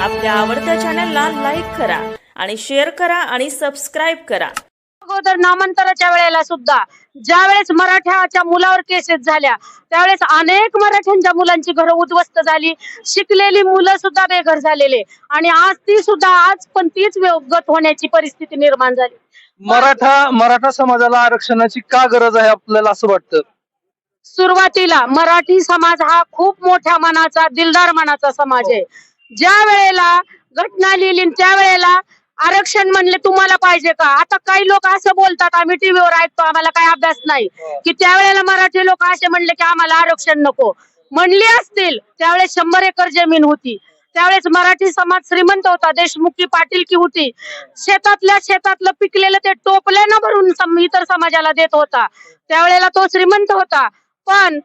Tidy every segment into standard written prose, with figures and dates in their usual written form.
आपल्या आवडत्या चॅनलला लाईक करा आणि शेअर करा आणि सबस्क्राईब करा। अगोदर नामांतराच्या वेळेला सुद्धा ज्या वेळेस मराठ्याच्या मुलावर केसेस झाल्या त्यावेळेस अनेक मराठ्यांच्या मुलांची घरं उद्ध्वस्त झाली, शिकलेली मुलं सुद्धा बेघर झालेले आणि आज पण तीच गत होण्याची परिस्थिती निर्माण झाली। मराठा समाजाला आरक्षणाची का गरज आहे आपल्याला असं वाटतं? सुरुवातीला मराठी समाज हा खूप मोठ्या मनाचा, दिलदार मनाचा समाज आहे। ज्या वेळेला घटना लिहिली त्यावेळेला आरक्षण म्हणले तुम्हाला पाहिजे का? आता काही लोक असं बोलतात, आम्ही टीव्हीवर ऐकतो, आम्हाला काही अभ्यास नाही, की त्यावेळेला मराठी लोक असे म्हणले की आम्हाला आरक्षण नको। म्हणले असतील त्यावेळेस 100 एकर जमीन होती, त्यावेळेस मराठी समाज श्रीमंत होता, देशमुखी पाटीलकी होती, शेतातलं पिकलेलं ते टोपल्यानं भरून इतर समाजाला देत होता, त्यावेळेला तो श्रीमंत होता, पण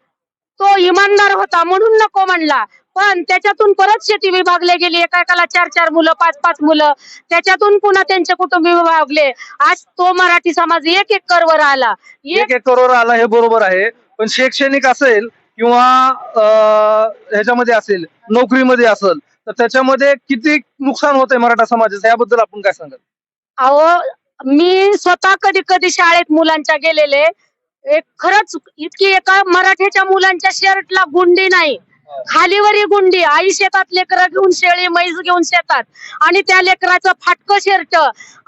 तो इमानदार होता म्हणून नको म्हणला। पण त्याच्यातून परत शेती विभागले गेली, एकाला 4-4 मुलं, 5-5 मुलं, त्याच्यातून पुन्हा त्यांचे कुटुंब विभागले। आज तो मराठी समाज 1 एकरवर आला, 1 एकरवर आला हे बरोबर आहे, पण शैक्षणिक असेल किंवा ह्याच्यामध्ये असेल, नोकरीमध्ये असेल, तर त्याच्यामध्ये किती नुकसान होतंय मराठा समाजाचं, याबद्दल आपण काय सांगाल? अहो, मी स्वतः कधी कधी शाळेत मुलांच्या गेलेले, खरंच इतकी एका मराठ्याच्या मुलांच्या शर्टला गुंडी नाही, खालीवरी गुंडी, आई शेतात लेकरं घेऊन, शेळी म्हैस घेऊन शेतात, आणि त्या लेकराचं फाटकं शर्ट।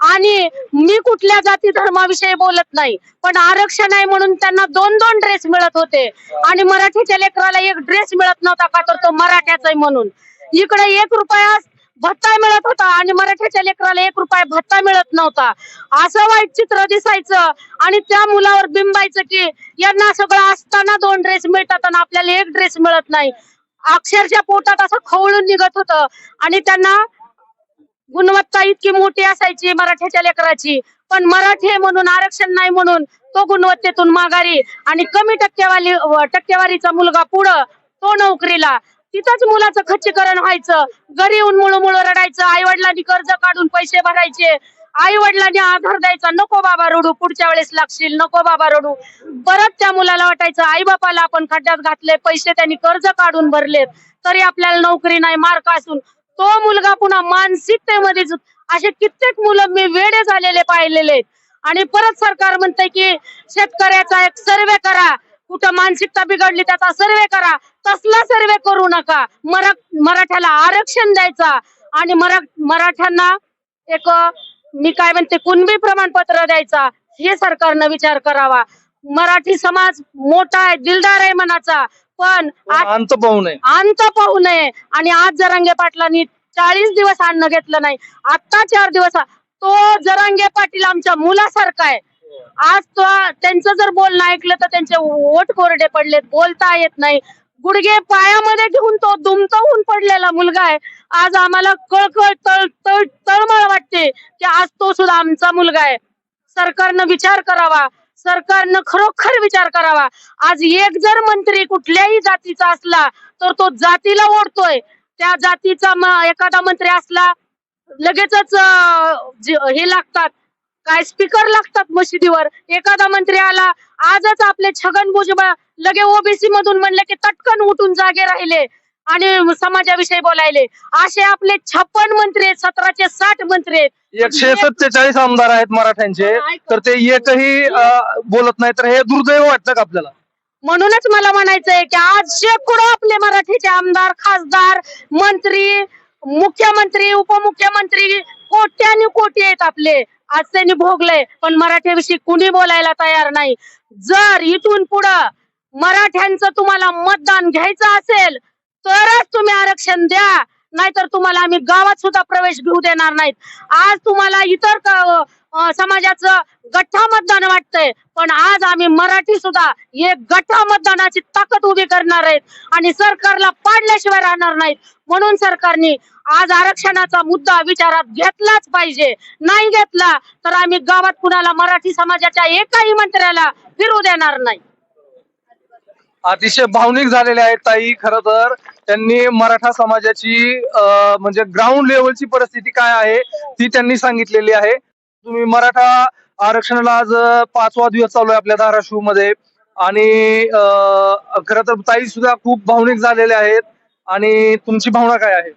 आणि मी कुठल्या जाती धर्माविषयी बोलत नाही, पण आरक्षण आहे म्हणून त्यांना 2-2 ड्रेस मिळत होते, आणि मराठीच्या लेकराला 1 ड्रेस मिळत नव्हता का, तर तो मराठ्याचा आहे म्हणून। इकडे 1 रुपया भत्ता मिळत होता आणि मराठ्याच्या लेकराला 1 रुपया भत्ता मिळत नव्हता। असं वाईट चित्र दिसायचं आणि त्या मुलावर बिंबायचं की यांना सगळं असताना 2 ड्रेस मिळतात आणि आपल्याला 1 ड्रेस मिळत नाही। अक्षरशः पोटात असं खवळून निघत होतं, आणि त्यांना गुणवत्ता इतकी मोठी असायची मराठ्याच्या लेकराची, पण मराठी म्हणून आरक्षण नाही म्हणून तो गुणवत्तेतून माघारी, आणि कमी टक्केवारीचा मुलगा पुढं तो नोकरीला, तिथंच मुलाचं खच्चीकरण व्हायचं, घरी येऊन मुळमुळ रडायचं, आई वडिलांनी कर्ज काढून पैसे भरायचे, आई वडिलांनी आधार द्यायचा, नको बाबा रडू, पुढच्या वेळेस लागशील, नको बाबा रडू। परत त्या मुलाला वाटायचं आई बापाला आपण खड्ड्यात घातले, पैसे त्यांनी कर्ज काढून भरलेत, तरी आपल्याला नोकरी नाही, मार्क असून तो मुलगा पुन्हा मानसिकतेमध्ये, असे कित्येक मुलं मी वेडे झालेले पाहिलेले। आणि परत सरकार म्हणतंय की शेतकऱ्याचा एक सर्वे करा, कुठं मानसिकता बिघडली त्याचा सर्वे करा, तसला सर्वे करू नका, मराठ्याला आरक्षण द्यायचा, आणि मराठ्यांना एक, मी काय म्हणते, कुणबी प्रमाणपत्र द्यायचा, हे सरकारनं विचार करावा। मराठी समाज मोठा आहे, दिलदार आहे मनाचा, पण अंत पाहू नये। आणि आज जरांगे पाटलांनी 40 दिवस अन्न घेतलं नाही, आता 4 दिवस, तो जरांगे पाटील आमच्या मुलासारखा आहे। आज तो त्यांचं जर बोलणं ऐकलं तर त्यांचे ओठ कोरडे पडलेत, बोलता येत नाही, गुडघे पायामध्ये घेऊन तो दुमतवून पडलेला मुलगा आहे। आज आम्हाला तळमळ वाटते की आज तो सुद्धा आमचा मुलगा आहे। सरकारनं विचार करावा, सरकारनं खरोखर विचार करावा। आज एक जर मंत्री कुठल्याही जातीचा असला तर तो जातीला ओढतोय, त्या जातीचा एखादा मंत्री असला लगेचच हे लागतात, काय स्पीकर लागतात मशिदीवर। एखादा मंत्री आला, आजच आपले छगन भुजबळ लगे ओबीसी मधून म्हणले की तटकन उठून जागे राहिले आणि समाजाविषयी बोलायले। असे आपले 56 मंत्री आहेत, 17चे 60 मंत्री आहेत, 147 आमदार आहेत मराठ्यांचे, तर ते एकही बोलत नाही, तर हे दुर्दैव वाटतं का आपल्याला? म्हणूनच मला म्हणायचंय की आज शेकडो आपले मराठीचे आमदार, खासदार, मंत्री, मुख्यमंत्री, उपमुख्यमंत्री, कोट्यानी कोटी आहेत आपले, आज त्यांनी भोगले, पण मराठीविषयी कुणी बोलायला तयार नाही। जर इथून पुढं मराठ्यांचं तुम्हाला मतदान घ्यायचं असेल तरच तुम्ही आरक्षण द्या, नाहीतर तुम्हाला आम्ही गावात सुद्धा प्रवेश घेऊ देणार नाहीत। आज तुम्हाला इतर समाजाचं गठ्ठा मतदान वाटतंय, पण आज आम्ही मराठी सुद्धा एक गठ्ठा मतदानाची ताकद उभी करणार आहेत, आणि सरकारला पाडल्याशिवाय राहणार नाहीत। म्हणून सरकारने आज आरक्षणाचा मुद्दा विचारात घेतलाच पाहिजे, नाही घेतला तर आम्ही गावात कुणाला मराठी समाजाच्या एकाही मंत्र्याला फिरू देणार नाही। अतिशय भावनिक झालेले आहेत ताई। खरं तर त्यांनी मराठा समाजाची म्हणजे ग्राउंड लेवलची परिस्थिती काय आहे ती त्यांनी सांगितलेली आहे। तुम्ही मराठा आरक्षणाला आज 5वा दिवस चालू आहे आपल्या धाराशिव मध्ये, आणि खरं तर ताई सुद्धा खूप भावनिक झालेले आहेत, आणि तुमची भावना काय आहे?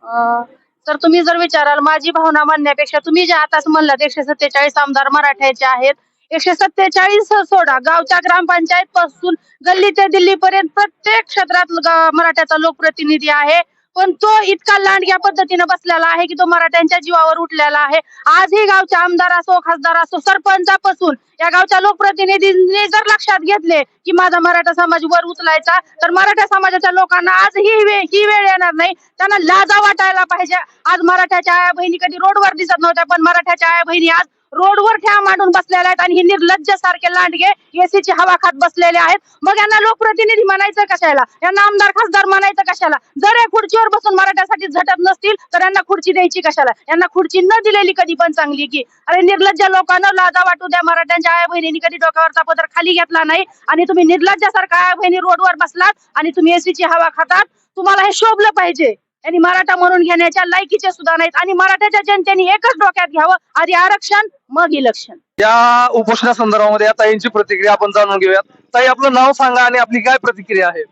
तर तुम्ही जर विचाराल माझी भावना म्हणण्यापेक्षा तुम्ही जे आताच म्हणलात 147 आमदार मराठ्याचे आहेत. 147 सोडा, गावच्या ग्रामपंचायत पासून गल्ली ते दिल्ली पर्यंत प्रत्येक क्षेत्रात मराठ्याचा लोकप्रतिनिधी आहे. पण तो इतका लांडग्या पद्धतीने बसलेला आहे की तो मराठ्यांच्या जीवावर उठलेला आहे. आजही गावचे आमदार असो, खासदार असो, सरपंचापासून या गावच्या लोकप्रतिनिधींनी जर लक्षात घेतले की माझा मराठा समाज वर उचलायचा, तर मराठा समाजाच्या लोकांना आज ही वेळ येणार नाही. त्यांना लाजा वाटायला पाहिजे. आज मराठ्याच्या आया बहिणी कधी रोडवर दिसत नव्हत्या, पण मराठ्याच्या आया बहिणी आज रोडवर ठ्या मांडून बसलेल्या आहेत आणि ही निर्लज्ज सारखे लांडगे एसीची हवा खात बसलेले आहेत. मग यांना लोकप्रतिनिधी म्हणायचं कशाला, यांना आमदार खासदार म्हणायचं कशाला? जर या खुर्चीवर बसून मराठ्यासाठी झटत नसतील तर यांना खुर्ची द्यायची कशाला? यांना खुर्ची न दिलेली कधी पण चांगली की. अरे निर्लज्ज लोकांना लाजा वाटू द्या. मराठ्यांच्या आया बहिणींनी कधी डोक्यावरचा पदर खाली घेतला नाही आणि तुम्ही निर्लज्जासारखा आया बहिणी रोडवर बसलात आणि तुम्ही एसीची हवा खातात. तुम्हाला हे शोभलं पाहिजे. यांनी मराठा म्हणून घेण्याच्या लायकीचे सुद्धा नाहीत आणि मराठ्याच्या जनतेने एकच डोक्यात घ्यावं, आधी आरक्षण मग इलेक्शन. या उपोषणा संदर्भामध्ये आता यांची प्रतिक्रिया आपण जाणून घेऊयात. ताई, आपलं नाव सांगा आणि आपली काय प्रतिक्रिया आहे?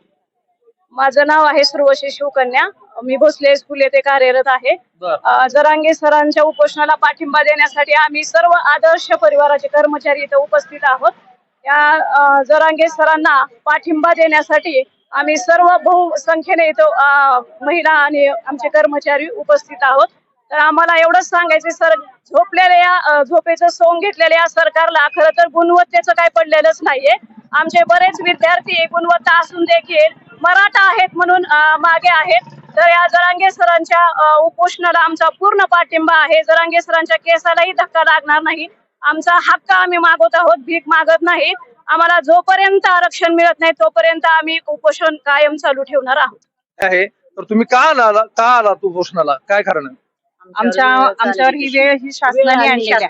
माझं नाव आहे सुरवशी शिवकन्या. मी भोसले हायस्कूल येथे कार्यरत आहे. जरांगे सरांच्या उपोषणाला पाठिंबा देण्यासाठी आम्ही सर्व आदर्श परिवाराचे कर्मचारी इथे उपस्थित आहोत. या जरांगे सरांना पाठिंबा देण्यासाठी आम्ही सर्व बहुसंख्येने इथं महिला आणि आमचे कर्मचारी उपस्थित आहोत. तर आम्हाला एवढंच सांगायचं सर, झोपलेल्या झोपेचं सोंग घेतलेल्या या सरकारला खरं तर गुणवत्तेचं काय पडलेलंच नाहीये. आमचे बरेच विद्यार्थी गुणवत्ता असून देखील मराठा आहेत म्हणून मागे आहेत. तर या जरांगे सरांच्या उपोषणाला आमचा पूर्ण पाठिंबा आहे. जरांगे सरांच्या केसालाही धक्का लागणार नाही. आमचा हक्क आम्ही मागवत आहोत, भीक मागत नाही. आम्हाला जोपर्यंत आरक्षण मिळत नाही तोपर्यंत आम्ही उपोषण कायम चालू ठेवणार आहोत. आहे तर तुम्ही का आलात उपोषणाला? काय कारण आहे? आमच्यावर ही वेळ ही शासनाने आणलेली आहे.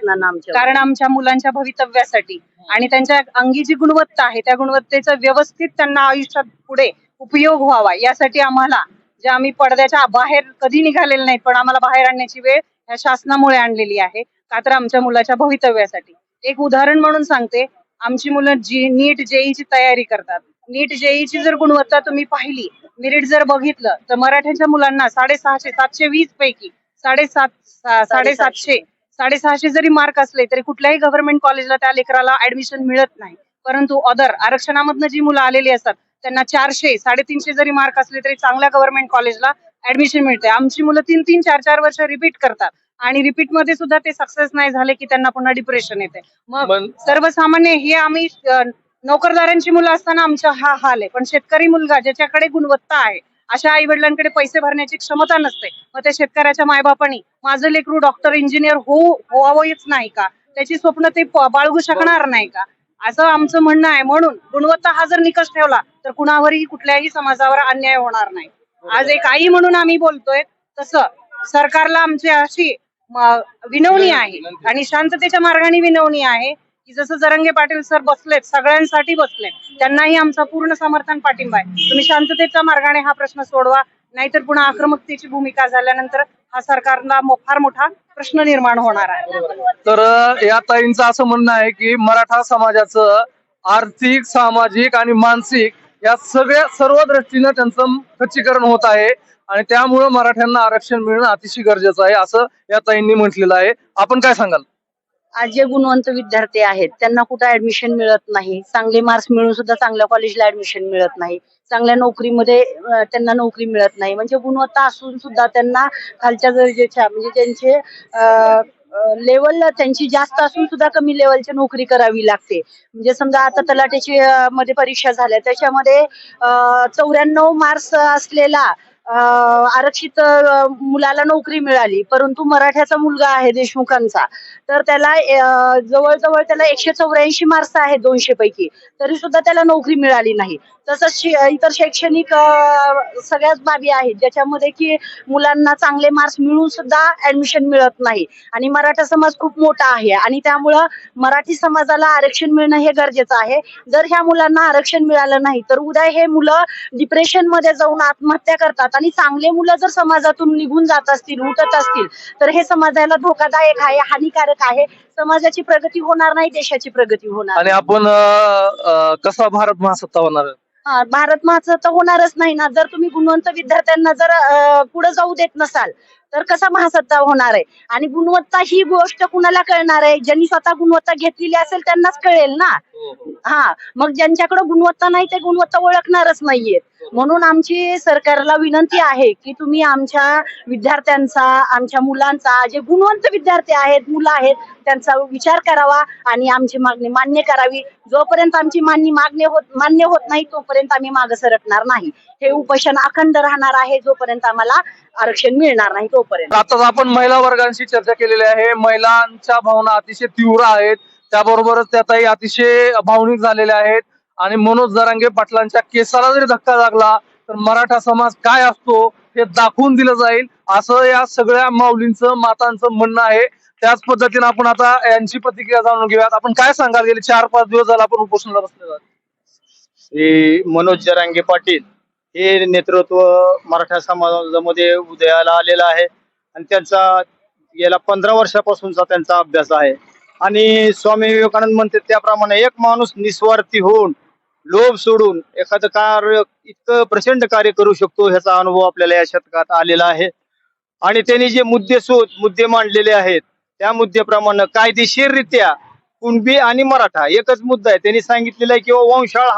कारण आमच्या मुलांच्या भवितव्यासाठी आणि त्यांच्या अंगी जी गुणवत्ता आहे त्या गुणवत्तेचा व्यवस्थित त्यांना आयुष्यात पुढे उपयोग व्हावा यासाठी आम्हाला, जे आम्ही पडद्याच्या बाहेर कधी निघालेले नाहीत, पण आम्हाला बाहेर आणण्याची वेळ या शासनामुळे आणलेली आहे. का तर आमच्या मुलाच्या भवितव्यासाठी. एक उदाहरण म्हणून सांगते, आमची मुलं नीट जेईची तयारी करतात. नीट जेईची जर गुणवत्ता तुम्ही पाहिली, मेरिट जर बघितलं, तर मराठ्याच्या मुलांना 720 पैकी 750 जरी मार्क असले तरी कुठल्याही गव्हर्नमेंट कॉलेजला त्या लेकराला ऍडमिशन मिळत नाही. परंतु अदर आरक्षणामधनं जी मुलं आलेली असतात त्यांना 400, 350 जरी मार्क असले तरी चांगल्या गव्हर्नमेंट कॉलेजला ऍडमिशन मिळते. आमची मुलं 3-3, 4-4 वर्ष रिपीट करतात आणि रिपीट मध्ये सुद्धा ते सक्सेस नाही झाले की त्यांना पुन्हा डिप्रेशन येते. मग सर्वसामान्य हे आम्ही नोकरदारांची मुलं असताना आमचा हा हाल आहे. पण शेतकरी मुलगा ज्याच्याकडे गुणवत्ता आहे, अशा आई वडिलांकडे पैसे भरण्याची क्षमता नसते, मग त्या शेतकऱ्याच्या मायबापांनी माझं लेकरू डॉक्टर इंजिनियर व्हावंच नाही का? त्याची स्वप्न ते बाळगू शकणार नाही का? असं आमचं म्हणणं आहे. म्हणून गुणवत्ता हा जर निकष ठेवला तर कुणावरही कुठल्याही समाजावर अन्याय होणार नाही. आज एक आई म्हणून आम्ही बोलतोय, तसं सरकारला आमची अशी विनवणी आहे आणि शांततेच्या मार्गाने विनवणी आहे की जसं जरांगे पाटील सर बसलेत, सगळ्यांसाठी बसलेत, त्यांनाही आमचा पूर्ण समर्थन पाठिंबा आहे. तुम्ही शांततेच्या मार्गाने हा प्रश्न सोडवा, नाहीतर पुन्हा आक्रमकतेची भूमिका झाल्यानंतर हा सरकारला फार मोठा प्रश्न निर्माण होणार आहे. तर या ताईंचं असं म्हणणं आहे की मराठा समाजाचं आर्थिक, सामाजिक आणि मानसिक या सर्व दृष्टीनं त्यांचं खच्चीकरण होत आहे आणि त्यामुळे मराठ्यांना आरक्षण मिळणं अतिशय गरजेचं आहे, असं या ताईंनी म्हटलेलं आहे. आपण काय सांगाल? आज जे गुणवंत विद्यार्थी आहेत त्यांना कुठं ऍडमिशन मिळत नाही. चांगले मार्क्स मिळून सुद्धा चांगल्या कॉलेजला ऍडमिशन मिळत नाही. चांगल्या नोकरीमध्ये त्यांना नोकरी मिळत नाही. म्हणजे गुणवत्ता असून सुद्धा त्यांना खालच्या दर्जाच्या, म्हणजे त्यांचे लेवल त्यांची जास्त असून सुद्धा कमी लेवलची नोकरी करावी लागते. म्हणजे समजा आता तलाठीची मध्ये परीक्षा झाल्या, त्याच्यामध्ये 94 मार्क्स असलेला आरक्षित मुलाला नोकरी मिळाली, परंतु मराठ्याचा मुलगा आहे देशमुखांचा, तर त्याला जवळजवळ त्याला 184 मार्क्स आहेत 200 पैकी, तरी सुद्धा त्याला नोकरी मिळाली नाही. तसंच इतर शैक्षणिक सगळ्याच बाबी आहेत ज्याच्यामध्ये की मुलांना चांगले मार्क्स मिळून सुद्धा ऍडमिशन मिळत नाही. आणि मराठा समाज खूप मोठा आहे आणि त्यामुळं मराठी समाजाला आरक्षण मिळणं हे गरजेचं आहे. जर ह्या मुलांना आरक्षण मिळालं नाही तर उद्या हे मुलं डिप्रेशन मध्ये जाऊन आत्महत्या करतात आणि चांगले मुलं जर समाजातून निघून जात असतील, उठत असतील, तर हे समाजाला धोकादायक आहे, हानिकारक आहे. समाजाची प्रगती होणार नाही, देशाची प्रगती होणार. आणि आपण कसा भारत महासत्ता होणार? भारत महाचं तर होणारच नाही ना. जर तुम्ही गुणवंत विद्यार्थ्यांना जर पुढे जाऊ देत नसाल तर कसा महासत्ता होणार आहे. आणि गुणवत्ता ही गोष्ट कुणाला कळणार आहे, ज्यांनी स्वतः गुणवत्ता घेतलेली असेल त्यांनाच कळेल ना. मग ज्यांच्याकडे गुणवत्ता नाही ते गुणवत्ता ओळखणारच नाहीये. म्हणून आमची सरकारला विनंती आहे की तुम्ही आमच्या विद्यार्थ्यांचा, आमच्या मुलांचा, जे गुणवंत विद्यार्थी आहेत, मुलं आहेत, त्यांचा विचार करावा आणि आमची मागणी मान्य करावी. जोपर्यंत आमची मान्य होत नाही तोपर्यंत आम्ही मागे सरकणार नाही. हे उपोषण अखंड राहणार आहे जोपर्यंत आम्हाला आरक्षण मिळणार नाही तोपर्यंत. आताच आपण महिला वर्गांशी चर्चा केलेली आहे. महिलांच्या भावना अतिशय तीव्र आहेत, त्याबरोबरच त्यातही अतिशय भावनिक झालेल्या आहेत. आणि मनोज जरांगे पाटलांच्या केसाला जरी धक्का लागला तर मराठा समाज काय असतो हे दाखवून दिलं जाईल, असं या सगळ्या माऊलींचं, मातांचं म्हणणं आहे. त्याच पद्धतीने आपण आता यांची प्रतिक्रिया जाणून घेऊयात. आपण काय सांगाल, गेले 4-5 दिवस झाला आपण उपोषणाला बसलेलो आहोत. श्री मनोज जरांगे पाटील हे नेतृत्व मराठा समाजामध्ये उदयाला आलेलं आहे आणि त्यांचा गेल्या 15 वर्षापासूनचा त्यांचा अभ्यास आहे. आणि स्वामी विवेकानंद म्हणते त्याप्रमाणे एक माणूस निस्वार्थी होऊन लोभ सोडून एखादं कार्य इतकं प्रचंड कार्य करू शकतो ह्याचा अनुभव आपल्याला या शतकात आलेला आहे. आणि त्यांनी जे मुद्दे मांडलेले आहेत त्या मुद्द्याप्रमाणे कायदेशीररित्या कुणबी आणि मराठा एकच मुद्दा आहे. त्यांनी सांगितलेला आहे किंवा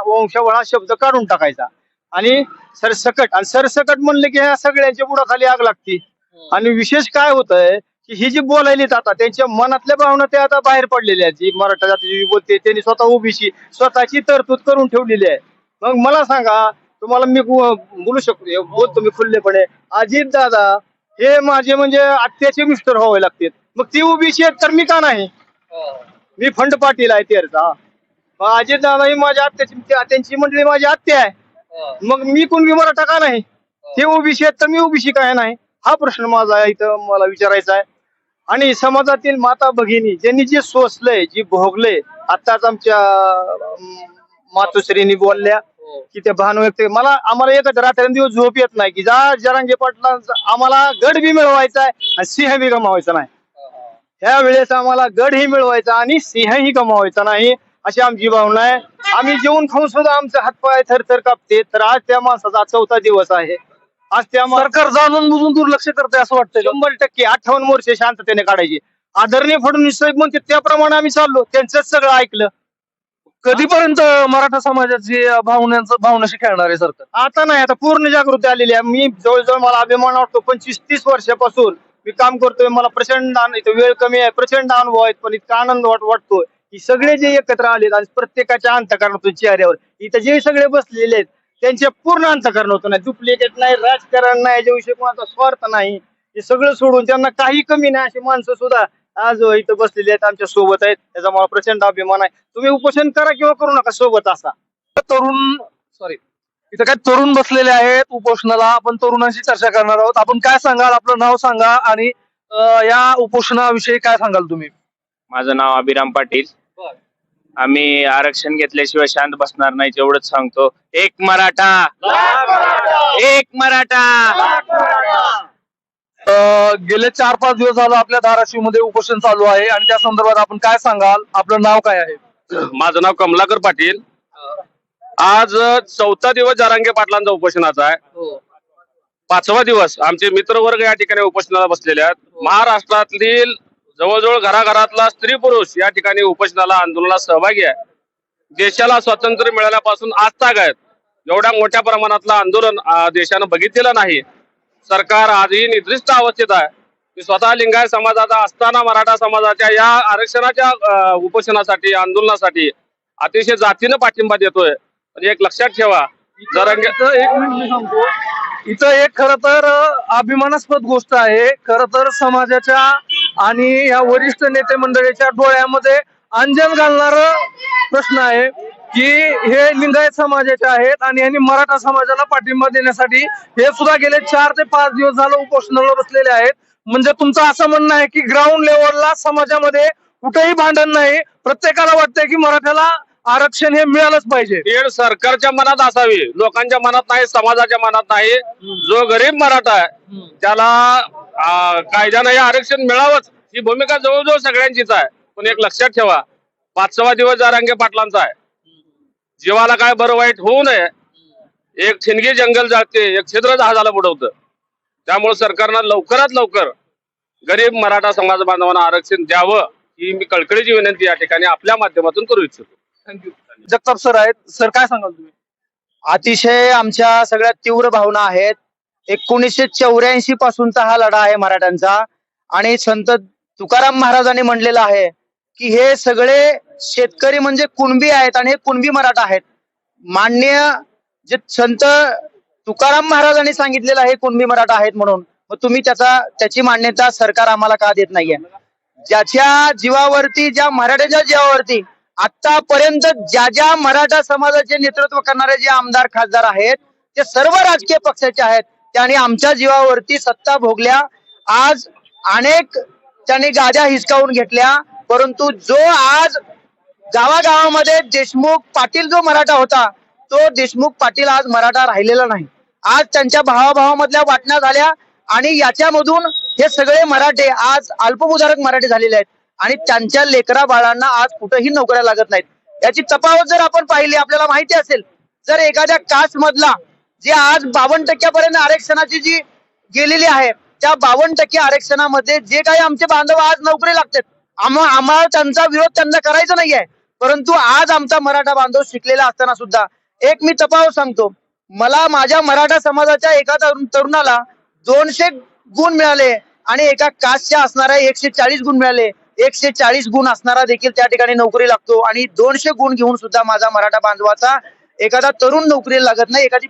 वंशावळ हा शब्द काढून टाकायचा आणि सरसकट म्हणलं की ह्या सगळ्यांच्या बुडाखाली आग लागते. आणि विशेष काय होत आहे की ही जी बोलायलीत आता त्यांच्या मनातल्या भावना त्या आता बाहेर पडलेल्या आहेत. जी मराठा जाती बोलते त्यांनी स्वतः ओबीसी स्वतःची तरतूद करून ठेवलेली आहे. मग मला सांगा, तुम्हाला मी बोलू शकतो, बोलतो मी खुल्लेपणे, अजित दादा हे माझे म्हणजे आत्याचे मिस्टर व्हावे लागतात. मग ती ओबीसी आहेत तर मी का नाही? मी फंड पाटील आहे तेरचा. मग अजित दादा ही माझ्या आत्याची, त्यांची मंडळी माझी आत्या आहे. मग मी कुणबी मराठा का नाही? ते ओबीसी आहेत तर मी ओबीसी काय नाही? हा प्रश्न माझा इथं मला विचारायचा आहे. आणि समाजातील माता भगिनी ज्यांनी जे सोसलंय, जे भोगलंय, आताच आमच्या मातोश्रीनी बोलल्या की ते भान व्यक्त, आम्हाला एकच रात्रंदिवस झोप येत नाही की जरांगे पाटलांचा आम्हाला गड बी मिळवायचा आहे आणि सिंह बी गमावायचा नाही. ह्या वेळेस आम्हाला गड ही मिळवायचा आणि सिंहही गमावायचा नाही अशी आमची भावना आहे. आम्ही जेवून खाऊन सुद्धा आमचे हातपाय थरथर कापते. तर आज त्या माणसाचा 4था दिवस आहे. आज त्या सरकार जाणून बुजून दुर्लक्ष करते असं वाटतं. 100% 58 वर्ष शांततेने काढायची. आदरणीय फडणवीस साहेब म्हणते त्याप्रमाणे आम्ही चाललो, त्यांचं सगळं ऐकलं. कधीपर्यंत मराठा समाजाची भावनाशी खेळणार आहे सरकार? आता नाही, आता पूर्ण जागृती आलेली आहे. मी जवळजवळ मला अभिमान वाटतो 25-30 वर्षापासून मी काम करतोय. मला प्रचंड वेळ कमी आहे, प्रचंड अनुभव आहेत, पण इतका आनंद वाटतोय की सगळे जे एकत्र आलेत आणि प्रत्येकाच्या अंतःकरणातून चेहऱ्यावर इथं जे सगळे बसलेले आहेत त्यांच्या पूर्ण अंतःकरण होतं. नाही डुप्लिकेट नाही, राजकारण नाही, याच्याविषयी कोणाचा स्वार्थ नाही. हे सगळं सोडून त्यांना काही कमी नाही अशी माणसं सुद्धा आज इथं बसलेले आहेत, आमच्या सोबत आहेत. त्याचा मला प्रचंड अभिमान आहे. तुम्ही उपोषण करा किंवा करू नका, सोबत असा. इथं काय तरुण बसलेले आहेत उपोषणाला. आपण तरुणांशी चर्चा करणार आहोत. आपण काय सांगाल, आपलं नाव सांगा आणि या उपोषणाविषयी काय सांगाल तुम्ही? माझं नाव अभिराम पाटील. आम्ही आरक्षण घेतल्याशिवाय शांत बसणार नाही एवढंच सांगतो. एक मराठा, एक मराठा. गेले 4-5 दिवस झालं आपल्या धाराशिव मध्ये उपोषण चालू आहे आणि त्या संदर्भात आपण काय सांगाल? आपलं नाव काय आहे? माझं नाव कमलाकर पाटील. आज 4था दिवस जरांगे पाटलांचा उपोषणाचा आहे. 5वा दिवस आमचे मित्रवर्ग या ठिकाणी उपोषणाला बसलेले आहेत. महाराष्ट्रातील जवळजवळ घराघरातला स्त्री पुरुष या ठिकाणी उपोषणाला, आंदोलनात सहभागी आहे. देशाला स्वातंत्र्य मिळाल्यापासून आज ताग आहेत. एवढ्या मोठ्या प्रमाणातलं आंदोलन देशानं बघितलेलं नाही. सरकार आजही निद्रिस्त अवस्थेत आहे. मी स्वतः लिंगायत समाजाचा असताना मराठा समाजाच्या या आरक्षणाच्या उपोषणासाठी, आंदोलनासाठी अतिशय जातीनं पाठिंबा देतोय. पण एक लक्षात ठेवा, जरांगे एक मिनिट मी सांगतो. इथं एक खरं तर अभिमानास्पद गोष्ट आहे. खरं तर समाजाच्या आणि या वरिष्ठ नेते मंडळीच्या डोळ्यामध्ये अंजन घालणार प्रश्न आहे की हे लिंगायत समाजाचे आहेत आणि यांनी मराठा समाजाला पाठिंबा देण्यासाठी हे सुद्धा गेले 4 ते 5 दिवस झालं उपोषणाला बसलेले आहेत. म्हणजे तुमचं असं म्हणणं आहे की ग्राउंड लेवलला समाजामध्ये कुठेही भांडण नाही, प्रत्येकाला वाटतंय की मराठ्याला आरक्षण हे मिळालंच पाहिजे. तेढ सरकारच्या मनात असावी, लोकांच्या मनात नाही, समाजाच्या मनात नाही. जो गरीब मराठा आहे त्याला कायद्यानं हे आरक्षण मिळावंच ही भूमिका जवळजवळ सगळ्यांचीच आहे. पण एक लक्षात ठेवा, 5वा दिवस जरांगे पाटलांचा आहे. जीवाला काय बरं वाईट होऊ नये एक ठिणगी जंगल जाते, एक छिद्र जहाजाला बुडवतं. त्यामुळे सरकारनं लवकरात लवकर गरीब मराठा समाज बांधवांना आरक्षण द्यावं ही मी कळकळीची विनंती या ठिकाणी आपल्या माध्यमातून करू इच्छितो. थँक्यू. जगताप सर आहेत. सर काय सांगाल तुम्ही? अतिशय आमच्या सगळ्यात तीव्र भावना आहेत. 1984 पासूनचा हा लढा आहे मराठ्यांचा आणि संत तुकाराम महाराजांनी म्हणलेलं आहे की हे सगळे शेतकरी म्हणजे कुणबी आहेत आणि हे कुणबी मराठा आहेत. मान्य जे संत तुकाराम महाराजांनी सांगितलेलं आहे कुणबी मराठा आहेत म्हणून, मग तुम्ही त्याची मान्यता सरकार आम्हाला का देत नाहीये? ज्याच्या जीवावरती, ज्या मराठ्याच्या जीवावरती आतापर्यंत ज्या मराठा समाजाचे नेतृत्व करणारे जे आमदार खासदार आहेत ते सर्व राजकीय पक्षाचे आहेत, त्यांनी आमच्या जीवावरती सत्ता भोगल्या. आज अनेक त्यांनी गाद्या हिसकावून घेतल्या, परंतु जो आज गावागावामध्ये देशमुख पाटील जो मराठा होता तो देशमुख पाटील आज मराठा राहिलेला नाही. आज त्यांच्या भावाभावामधल्या वाटण्या झाल्या आणि याच्यामधून हे सगळे मराठे आज अल्पभूधारक मराठे झालेले आहेत आणि त्यांच्या लेकरा बाळांना आज कुठेही नोकऱ्या लागत नाहीत. याची तफावत जर आपण पाहिली, आपल्याला माहिती असेल, जर एखाद्या कास्ट मधला जे आज 52% आरक्षणाची जी गेलेली आहे त्या 52% आरक्षणामध्ये जे काही आमचे बांधव आज नोकरी लागतात, आम्हाला त्यांचा विरोध त्यांना करायचा नाहीये, परंतु आज आमचा मराठा बांधव शिकलेला असताना सुद्धा एक मी तफावत सांगतो, मला माझ्या मराठा समाजाच्या एका तरुणाला 200 गुण मिळाले आणि एका कास्टच्या असणाऱ्या 140 गुण मिळाले. 140 गुण असणारा देखील त्या ठिकाणी नोकरी लागतो आणि 200 गुण घेऊन सुद्धा माझा मराठा बांधवाचा एखादा तरुण नोकरी लागत नाही, एखादी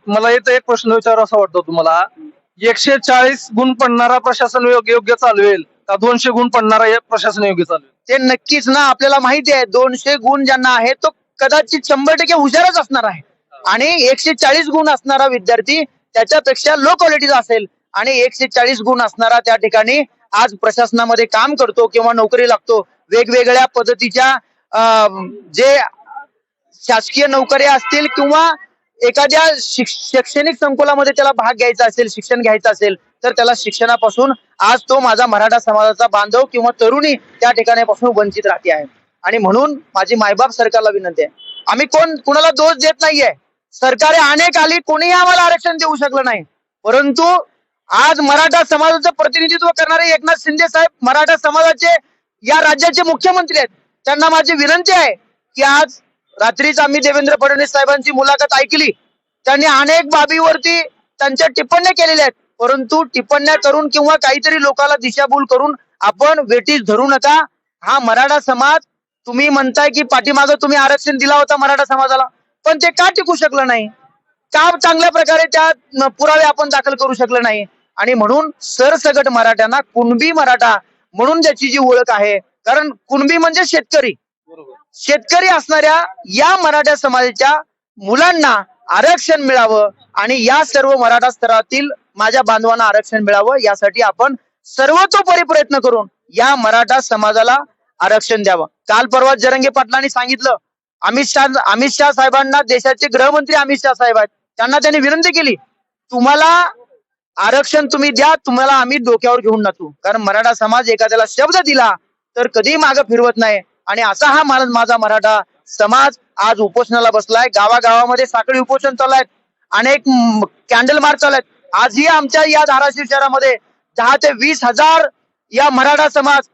मला इथे एक प्रश्न विचारावा वाटतो तुम्हाला. 140 गुण पडणारा प्रशासन योग्य चालवेल का 200 गुण पडणारा प्रशासन योग्य चालवेल? ते नक्कीच ना, आपल्याला माहिती आहे 200 गुण ज्यांना आहे तो कदाचित 100% हुशारच असणार आहे आणि 140 गुण असणारा विद्यार्थी त्याच्यापेक्षा लो क्वालिटीचा असेल आणि 140 गुण असणारा त्या ठिकाणी आज प्रशासनामध्ये काम करतो किंवा नोकरी लागतो. वेगवेगळ्या पद्धतीच्या जे शासकीय नोकऱ्या असतील किंवा एखाद्या शैक्षणिक संकुलामध्ये त्याला भाग घ्यायचा असेल, शिक्षण घ्यायचं असेल, तर त्याला शिक्षणापासून आज तो माझा मराठा समाजाचा बांधव किंवा तरुणी त्या ठिकाणापासून वंचित राहते आहे. आणि म्हणून माझी मायबाप सरकारला विनंती आहे, आम्ही कुणाला दोष देत नाहीये, सरकारे अनेक आली, कोणीही आम्हाला आरक्षण देऊ शकलं नाही, परंतु आज मराठा समाजाचं प्रतिनिधित्व करणारे एकनाथ शिंदे साहेब मराठा समाजाचे या राज्याचे मुख्यमंत्री आहेत. त्यांना माझी विनंती आहे की आज रात्रीच आम्ही देवेंद्र फडणवीस साहेबांची मुलाखत ऐकली, त्यांनी अनेक बाबीवरती त्यांच्या टिप्पण्या केलेल्या आहेत, परंतु टिप्पण्या करून किंवा काहीतरी लोकांना दिशाभूल करून आपण वेठीस धरू नका. हा मराठा समाज, तुम्ही म्हणताय की पाठीमागं तुम्ही आरक्षण दिला होता मराठा समाजाला, पण ते का टिकू शकलं नाही, का चांगल्या प्रकारे त्या पुरावे आपण दाखल करू शकले नाही? आणि म्हणून सरसगट मराठ्यांना कुणबी मराठा म्हणून ज्याची जी ओळख आहे, कारण कुणबी म्हणजे शेतकरी असणाऱ्या या मराठा समाजाच्या मुलांना आरक्षण मिळावं आणि या सर्व मराठा स्तरातील माझ्या बांधवांना आरक्षण मिळावं यासाठी आपण सर्वतोपरी प्रयत्न करून या मराठा समाजाला आरक्षण द्यावं. काल परवा जरांगे पाटलांनी सांगितलं, अमित शाह साहेबांना, देशाचे गृहमंत्री अमित शाह साहेब आहेत, त्यांना त्यांनी विनंती केली, तुम्हाला आरक्षण तुम्ही द्या, तुम्हाला आम्ही डोक्यावर घेऊन नाचू. कारण मराठा समाज एखाद्याला शब्द दिला तर कधीही मागे फिरवत नाही आणि असा हा माझा मराठा समाज आज उपोषणाला बसलाय. गावागावामध्ये साखळी उपोषण चालू आहेत, अनेक कॅन्डल मार्च चालू आहेत. आजही आमच्या या धाराशिव शहरामध्ये 10 ते 20 हजार या मराठा समाज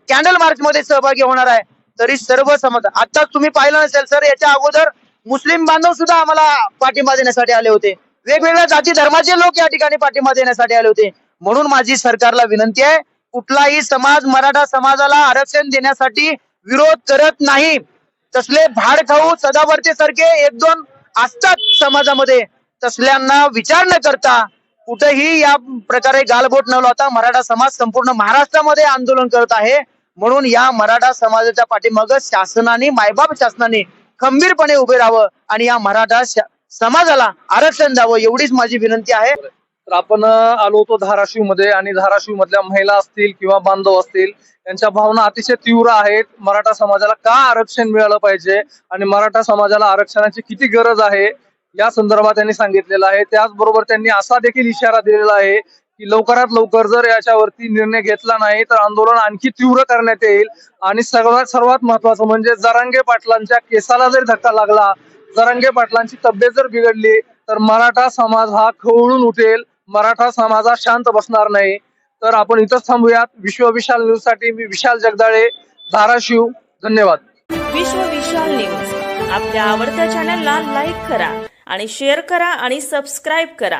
कॅन्डल मार्च मध्ये सहभागी होणार आहे. तरी सर्व समाज, आता तुम्ही पाहिलं नसेल सर, याच्या अगोदर मुस्लिम बांधव सुद्धा आम्हाला पाठिंबा देण्यासाठी आले होते, वेगवेगळ्या जाती धर्माचे लोक या ठिकाणी पाठिंबा देण्यासाठी आले होते. म्हणून माझी सरकारला विनंती आहे, कुठलाही समाज मराठा समाजाला आरक्षण देण्यासाठी विरोध करत नाही. तसले भाड खाऊ सदावर्ते सारखे 1-2 असतात समाजामध्ये, तसल्यांना विचार न करता कुठेही या प्रकारे गालबोट न लावता मराठा समाज संपूर्ण महाराष्ट्रामध्ये आंदोलन करत आहे. म्हणून या मराठा समाजाच्या पाठीमागे शासनाने, मायबाप शासनाने खंबीरपणे उभे राहावं आणि या मराठा समाजाला आरक्षण द्यावं, एवढीच माझी विनंती आहे. तर आपण आलो होतो धाराशिव मध्ये आणि धाराशिव मधल्या महिला असतील किंवा बांधव असतील, त्यांच्या भावना अतिशय तीव्र आहेत. मराठा समाजाला का आरक्षण मिळालं पाहिजे आणि मराठा समाजाला आरक्षणाची किती गरज आहे या संदर्भात त्यांनी सांगितलेलं आहे. त्याचबरोबर त्यांनी असा देखील इशारा दिलेला आहे की लवकरात लवकर जर याच्यावरती निर्णय घेतला नाही तर आंदोलन आणखी तीव्र करण्यात येईल. आणि सर्वात महत्वाचं म्हणजे जरांगे पाटलांच्या केसाला जरी धक्का लागला जरांगे पाटलांची तब्येत जर बिघडली तर मराठा समाज हा खवळून उठेल, मराठा समाज हा शांत बसणार नाही. तर आपण इथंच थांबूयात. विश्व विशाल न्यूज साठी मी विशाल जगदाळे, धाराशिव. धन्यवाद. विश्व विशाल न्यूज आपल्या आवडत्या चॅनलला लाईक करा आणि शेअर करा आणि सबस्क्राईब करा.